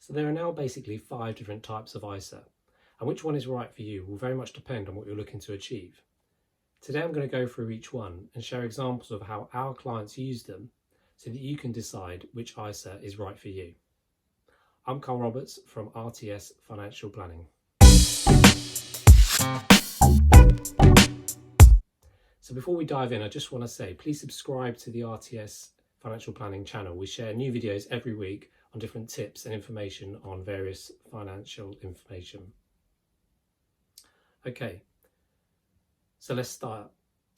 So there are now basically 5 different types of ISA, and which one is right for you will very much depend on what you're looking to achieve. Today I'm going to go through each one and share examples of how our clients use them so that you can decide which ISA is right for you. I'm Carl Roberts from RTS Financial Planning. So before we dive in, I just want to say, please subscribe to the RTS Financial Planning channel. We share new videos every week on different tips and information on various financial information. Okay, so let's start.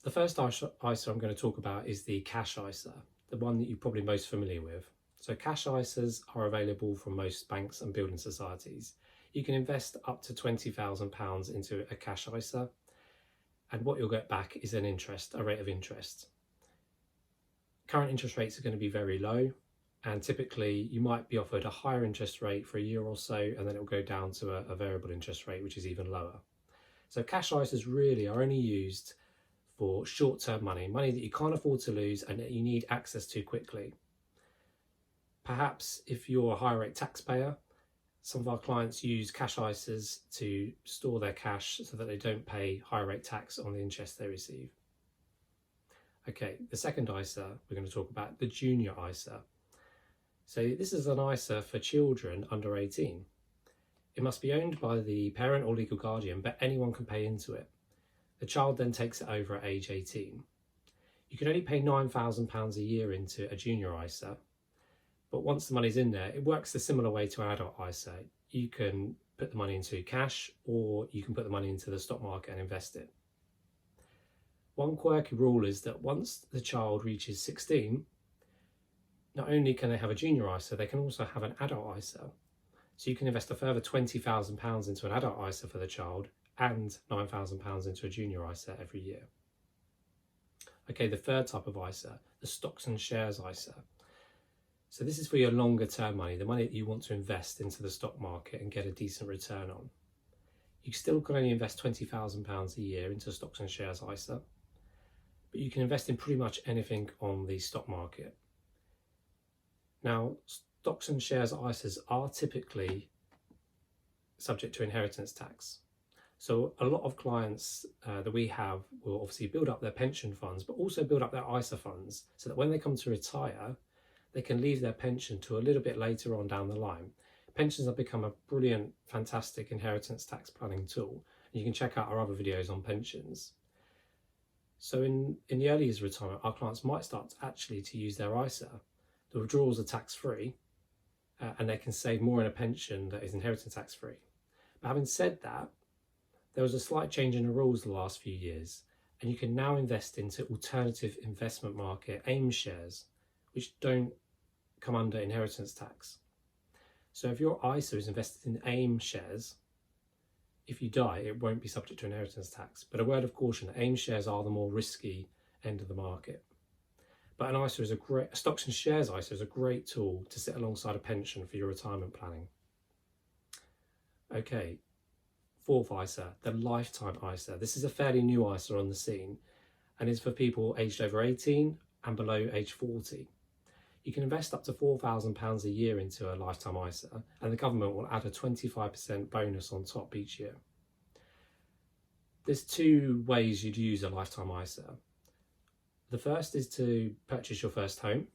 The first ISA I'm going to talk about is the cash ISA, the one that you're probably most familiar with. So cash ISAs are available from most banks and building societies. You can invest up to £20,000 into a cash ISA, and what you'll get back is a rate of interest. Current interest rates are going to be very low, and typically you might be offered a higher interest rate for a year or so, and then it will go down to a variable interest rate, which is even lower. So cash ISAs really are only used for short-term money that you can't afford to lose and that you need access to quickly. Perhaps if you're a higher rate taxpayer, some of our clients use cash ISAs to store their cash so that they don't pay higher rate tax on the interest they receive. Okay, the second ISA we're going to talk about, the junior ISA. So this is an ISA for children under 18. It must be owned by the parent or legal guardian, but anyone can pay into it. The child then takes it over at age 18. You can only pay £9,000 a year into a junior ISA, but once the money's in there, it works a similar way to an adult ISA. You can put the money into cash, or you can put the money into the stock market and invest it. One quirky rule is that once the child reaches 16, not only can they have a junior ISA, they can also have an adult ISA. So you can invest a further £20,000 into an adult ISA for the child and £9,000 into a junior ISA every year. Okay, the third type of ISA, the stocks and shares ISA. So this is for your longer term money, the money that you want to invest into the stock market and get a decent return on. You still can only invest £20,000 a year into stocks and shares ISA, but you can invest in pretty much anything on the stock market. Now, stocks and shares ISAs are typically subject to inheritance tax. So a lot of clients that we have will obviously build up their pension funds, but also build up their ISA funds so that when they come to retire, they can leave their pension to a little bit later on down the line. Pensions have become a brilliant, fantastic inheritance tax planning tool. You can check out our other videos on pensions. So in the early years of retirement, our clients might start actually to use their ISA. The withdrawals are tax-free, and they can save more in a pension that is inheritance tax-free. But having said that, there was a slight change in the rules the last few years, and you can now invest into alternative investment market AIM shares, which don't come under inheritance tax. So if your ISA is invested in AIM shares, if you die, it won't be subject to inheritance tax. But a word of caution, AIM shares are the more risky end of the market. But an ISA is a stocks and shares ISA is a great tool to sit alongside a pension for your retirement planning. Okay, fourth ISA, the lifetime ISA. This is a fairly new ISA on the scene and is for people aged over 18 and below age 40. You can invest up to £4,000 a year into a lifetime ISA, and the government will add a 25% bonus on top each year. There's 2 ways you'd use a lifetime ISA. The first is to purchase your first home,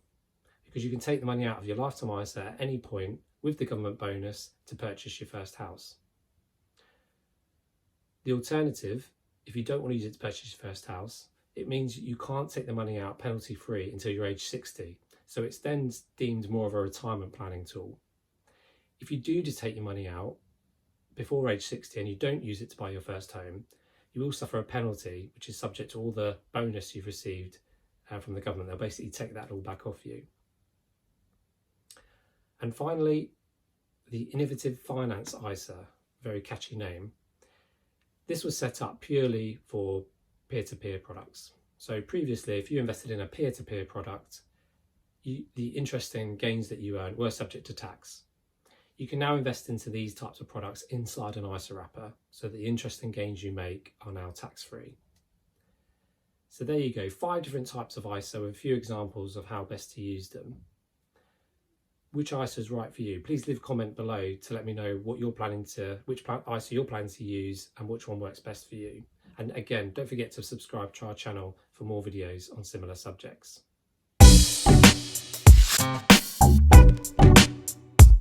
because you can take the money out of your lifetime ISA at any point with the government bonus to purchase your first house. The alternative, if you don't want to use it to purchase your first house, it means you can't take the money out penalty free until you're age 60. So it's then deemed more of a retirement planning tool. If you do just take your money out before age 60 and you don't use it to buy your first home, you will suffer a penalty, which is subject to all the bonus you've received from the government. They'll basically take that all back off you. And finally, the Innovative Finance ISA, very catchy name. This was set up purely for peer-to-peer products. So previously, if you invested in a peer-to-peer product, the interest and gains that you earned were subject to tax. You can now invest into these types of products inside an ISA wrapper, so the interest and gains you make are now tax-free. So there you go, 5 different types of ISA with a few examples of how best to use them. which ISA is right for you. Please leave a comment below to let me know what you're planning to, which ISA you're planning to use and which one works best for you. And again, don't forget to subscribe to our channel for more videos on similar subjects.